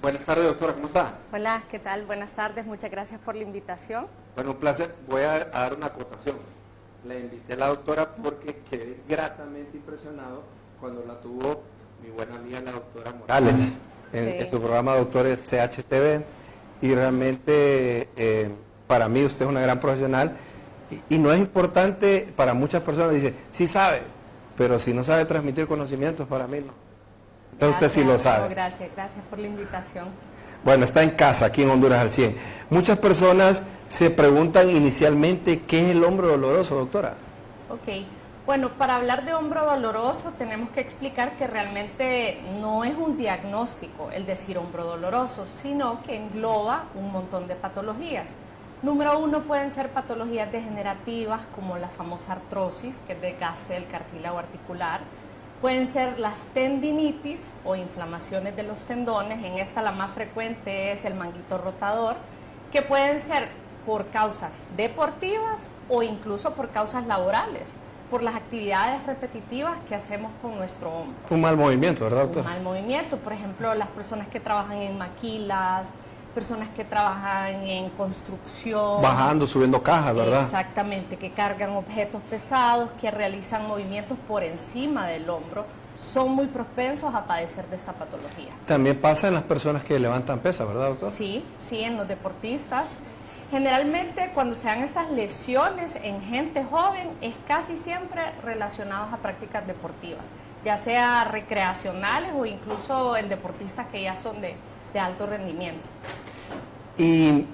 Buenas tardes, doctora, ¿cómo está? Hola, ¿qué tal? Buenas tardes, muchas gracias por la invitación. Bueno, un placer. Voy a dar una acotación. Le invité a la doctora porque quedé gratamente impresionado cuando la tuvo mi buena amiga la doctora Morales en su programa Doctores CHTV, y realmente para mí usted es una gran profesional y no es importante para muchas personas. Dice, sí sabe, pero si no sabe transmitir conocimientos, para mí no. Entonces usted sí lo sabe. No, gracias por la invitación. Bueno, está en casa, aquí en Honduras al 100. Muchas personas se preguntan inicialmente qué es el hombro doloroso, doctora. Ok, bueno, para hablar de hombro doloroso tenemos que explicar que realmente no es un diagnóstico el decir hombro doloroso, sino que engloba un montón de patologías. Número uno, pueden ser patologías degenerativas como la famosa artrosis, que es desgaste del cartílago articular. Pueden ser las tendinitis o inflamaciones de los tendones. En esta la más frecuente es el manguito rotador, que pueden ser por causas deportivas o incluso por causas laborales, por las actividades repetitivas que hacemos con nuestro hombro. Un mal movimiento, ¿verdad, doctor? Un mal movimiento, por ejemplo, las personas que trabajan en maquilas, personas que trabajan en construcción. Bajando, subiendo cajas, ¿verdad? Exactamente, que cargan objetos pesados, que realizan movimientos por encima del hombro, son muy propensos a padecer de esta patología. También pasa en las personas que levantan pesas, ¿verdad, doctor? Sí, en los deportistas. Generalmente cuando se dan estas lesiones en gente joven es casi siempre relacionados a prácticas deportivas, ya sea recreacionales o incluso en deportistas que ya son de alto rendimiento. Y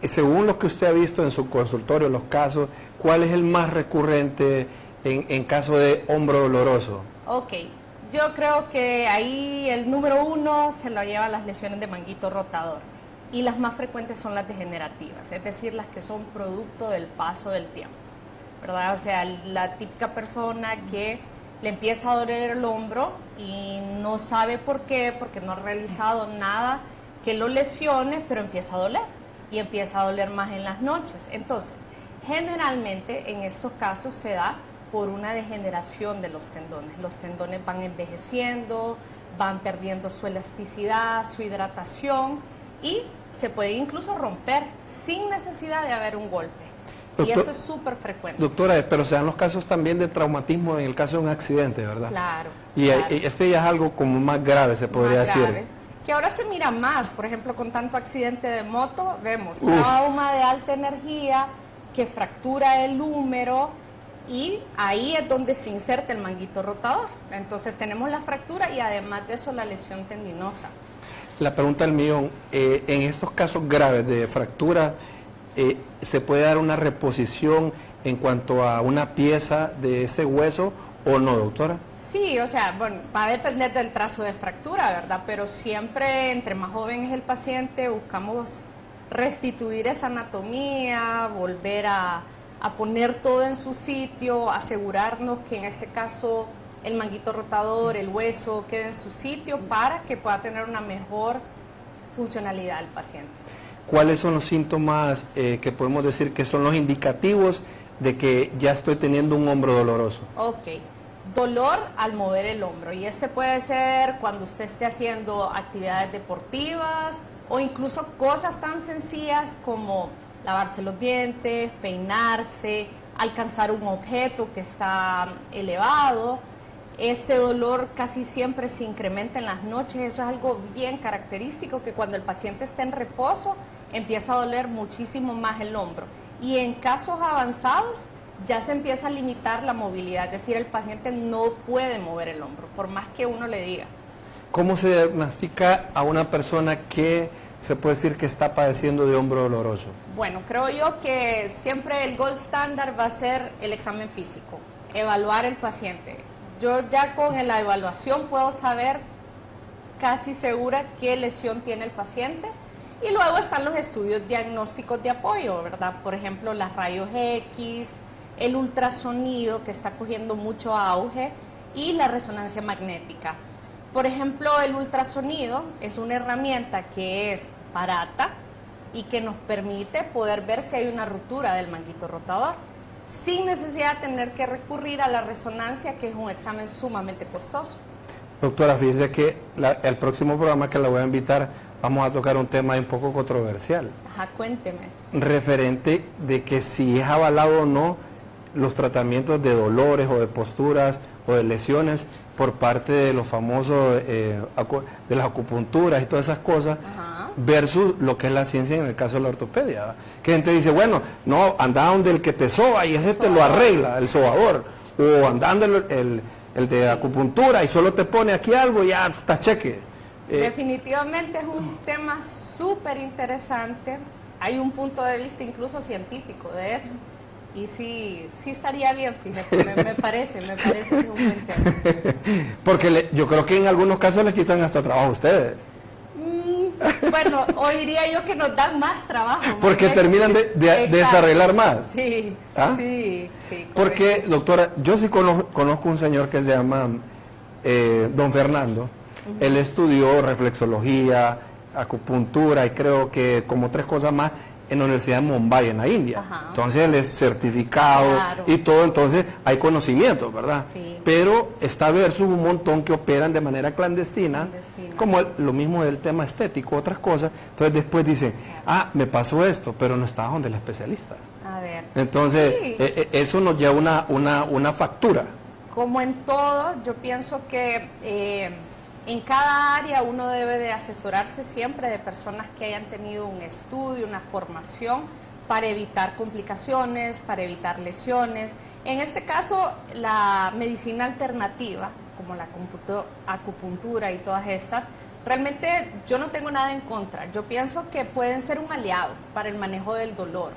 según lo que usted ha visto en su consultorio, los casos, ¿cuál es el más recurrente en caso de hombro doloroso? Ok, yo creo que ahí el número uno se lo lleva las lesiones de manguito rotador, y las más frecuentes son las degenerativas, es decir, las que son producto del paso del tiempo, ¿verdad? O sea, la típica persona que le empieza a doler el hombro y no sabe por qué, porque no ha realizado nada que lo lesione, pero empieza a doler, y empieza a doler más en las noches. Entonces, generalmente en estos casos se da por una degeneración de los tendones. Los tendones van envejeciendo, van perdiendo su elasticidad, su hidratación, y se puede incluso romper sin necesidad de haber un golpe. Y esto es súper frecuente. Doctora, pero se dan los casos también de traumatismo en el caso de un accidente, ¿verdad? Claro. Y este ya es algo como más grave, se podría decir. Grave, que ahora se mira más, por ejemplo, con tanto accidente de moto, vemos trauma de alta energía que fractura el húmero, y ahí es donde se inserta el manguito rotador. Entonces tenemos la fractura y además de eso la lesión tendinosa. La pregunta del millón, en estos casos graves de fractura, ¿se puede dar una reposición en cuanto a una pieza de ese hueso o no, doctora? Sí, o sea, bueno, va a depender del trazo de fractura, ¿verdad? Pero siempre, entre más joven es el paciente, buscamos restituir esa anatomía, volver a poner todo en su sitio, asegurarnos que en este caso el manguito rotador, el hueso, quede en su sitio para que pueda tener una mejor funcionalidad el paciente. ¿Cuáles son los síntomas que podemos decir que son los indicativos de que ya estoy teniendo un hombro doloroso? Ok, dolor al mover el hombro, y este puede ser cuando usted esté haciendo actividades deportivas o incluso cosas tan sencillas como lavarse los dientes, peinarse, alcanzar un objeto que está elevado. Este dolor casi siempre se incrementa en las noches. Eso es algo bien característico, que cuando el paciente está en reposo empieza a doler muchísimo más el hombro, y en casos avanzados ya se empieza a limitar la movilidad, es decir, el paciente no puede mover el hombro por más que uno le diga. ¿Cómo se diagnostica a una persona que se puede decir que está padeciendo de hombro doloroso? Bueno, creo yo que siempre el gold standard va a ser el examen físico, evaluar el paciente. Yo ya con la evaluación puedo saber casi segura qué lesión tiene el paciente, y luego están los estudios diagnósticos de apoyo, ¿verdad? Por ejemplo, las rayos X, el ultrasonido, que está cogiendo mucho auge, y la resonancia magnética. Por ejemplo, el ultrasonido es una herramienta que es barata y que nos permite poder ver si hay una ruptura del manguito rotador, sin necesidad de tener que recurrir a la resonancia, que es un examen sumamente costoso. Doctora, fíjese que el próximo programa que la voy a invitar, vamos a tocar un tema un poco controversial. Ajá, cuénteme. Referente de que si es avalado o no los tratamientos de dolores o de posturas o de lesiones por parte de los famosos, de las acupunturas y todas esas cosas, Ajá. versus lo que es la ciencia en el caso de la ortopedia, ¿verdad? Que gente dice, bueno, no, anda donde el que te soba y ese te lo arregla, el sobador, o andando el de acupuntura y solo te pone aquí algo y ya está cheque. Definitivamente es un tema súper interesante, hay un punto de vista incluso científico de eso. Y sí estaría bien, fíjate, me parece que es un buen tema. Porque yo creo que en algunos casos les quitan hasta trabajo a ustedes. Bueno, oiría yo que nos dan más trabajo. Porque terminan de desarreglar más. Sí, ¿Ah? sí. Porque, doctora, yo sí conozco un señor que se llama don Fernando. Él estudió reflexología, acupuntura y creo que como 3 cosas más en la Universidad de Mumbai, en la India. Ajá. Entonces él es certificado, claro, y todo, entonces hay conocimiento, ¿verdad? Sí. Pero está versus un montón que operan de manera clandestina, como lo mismo del tema estético, otras cosas. Entonces después dicen, me pasó esto, pero no estaba donde el especialista. A ver. Entonces, sí, eso nos lleva una factura. Como en todo, yo pienso que en cada área uno debe de asesorarse siempre de personas que hayan tenido un estudio, una formación para evitar complicaciones, para evitar lesiones. En este caso, la medicina alternativa, como la acupuntura y todas estas, realmente yo no tengo nada en contra. Yo pienso que pueden ser un aliado para el manejo del dolor,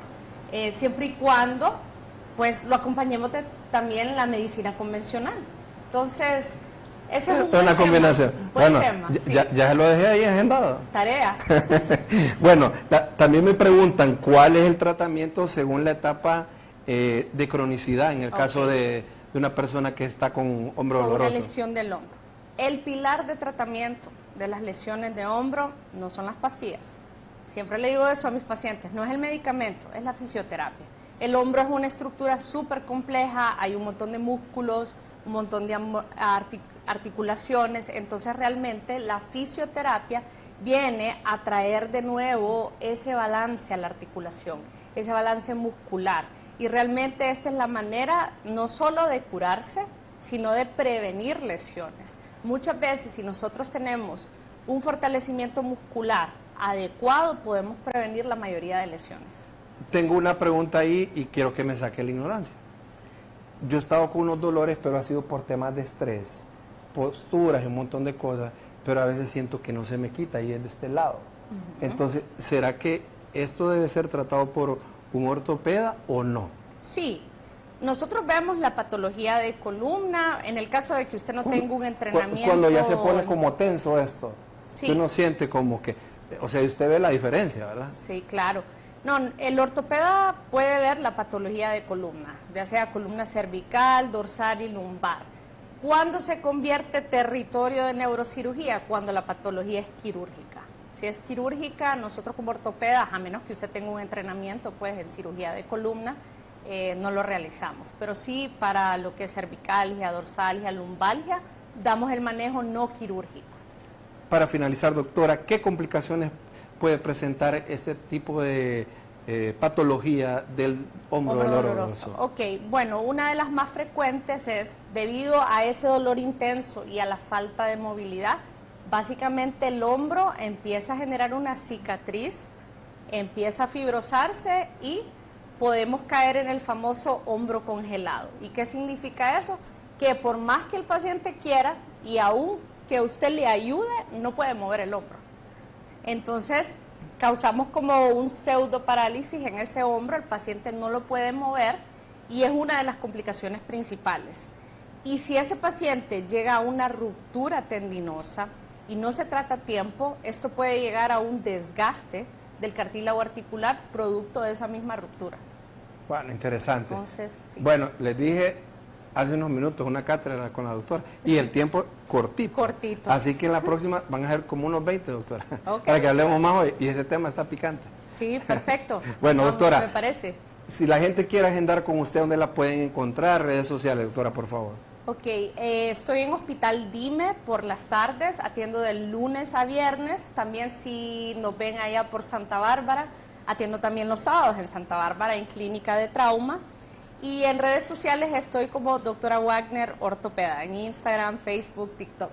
siempre y cuando pues lo acompañemos de también la medicina convencional. Entonces, ese es una combinación. Bueno, tema, sí. ya se lo dejé ahí agendado. Tarea. Bueno, también me preguntan cuál es el tratamiento según la etapa de cronicidad en el caso de una persona que está con hombro doloroso. Una lesión del hombro. El pilar de tratamiento de las lesiones de hombro no son las pastillas. Siempre le digo eso a mis pacientes, no es el medicamento, es la fisioterapia. El hombro es una estructura súper compleja, hay un montón de músculos, un montón de articulaciones, entonces realmente la fisioterapia viene a traer de nuevo ese balance a la articulación, ese balance muscular, y realmente esta es la manera no solo de curarse, sino de prevenir lesiones. Muchas veces si nosotros tenemos un fortalecimiento muscular adecuado, podemos prevenir la mayoría de lesiones. Tengo una pregunta ahí y quiero que me saque la ignorancia. Yo he estado con unos dolores, pero ha sido por temas de estrés, posturas y un montón de cosas, pero a veces siento que no se me quita y es de este lado. Entonces, ¿será que esto debe ser tratado por un ortopeda o no? Sí, nosotros vemos la patología de columna, en el caso de que usted no tenga un entrenamiento... Cuando ya se pone como tenso esto, sí, uno siente como que, o sea, usted ve la diferencia, ¿verdad? Sí, claro. No, el ortopeda puede ver la patología de columna, ya sea columna cervical, dorsal y lumbar. ¿Cuándo se convierte territorio de neurocirugía? Cuando la patología es quirúrgica. Si es quirúrgica, nosotros como ortopedas, a menos que usted tenga un entrenamiento pues en cirugía de columna, no lo realizamos. Pero sí, para lo que es cervicalgia, dorsalgia, lumbalgia, damos el manejo no quirúrgico. Para finalizar, doctora, ¿qué complicaciones puede presentar este tipo de patología del hombro doloroso? Ok, bueno, una de las más frecuentes es, debido a ese dolor intenso y a la falta de movilidad, básicamente el hombro empieza a generar una cicatriz, empieza a fibrosarse y podemos caer en el famoso hombro congelado. ¿Y qué significa eso? Que por más que el paciente quiera y aún que usted le ayude, no puede mover el hombro. Entonces, causamos como un pseudo parálisis en ese hombro, el paciente no lo puede mover y es una de las complicaciones principales. Y si ese paciente llega a una ruptura tendinosa y no se trata a tiempo, esto puede llegar a un desgaste del cartílago articular producto de esa misma ruptura. Bueno, interesante. Entonces, sí. Bueno, les dije hace unos minutos una cátedra con la doctora y el tiempo cortito. Cortito. Así que en la próxima van a ser como unos 20, doctora. Okay. Para que hablemos más hoy y ese tema está picante. Sí, perfecto. Bueno, doctora, me parece. Si la gente quiere agendar con usted, ¿dónde la pueden encontrar? Redes sociales, doctora, por favor. Ok, estoy en Hospital Dime por las tardes, atiendo de lunes a viernes. También si nos ven allá por Santa Bárbara, atiendo también los sábados en Santa Bárbara en Clínica de Trauma. Y en redes sociales estoy como Doctora Wagner Ortopeda, en Instagram, Facebook, TikTok.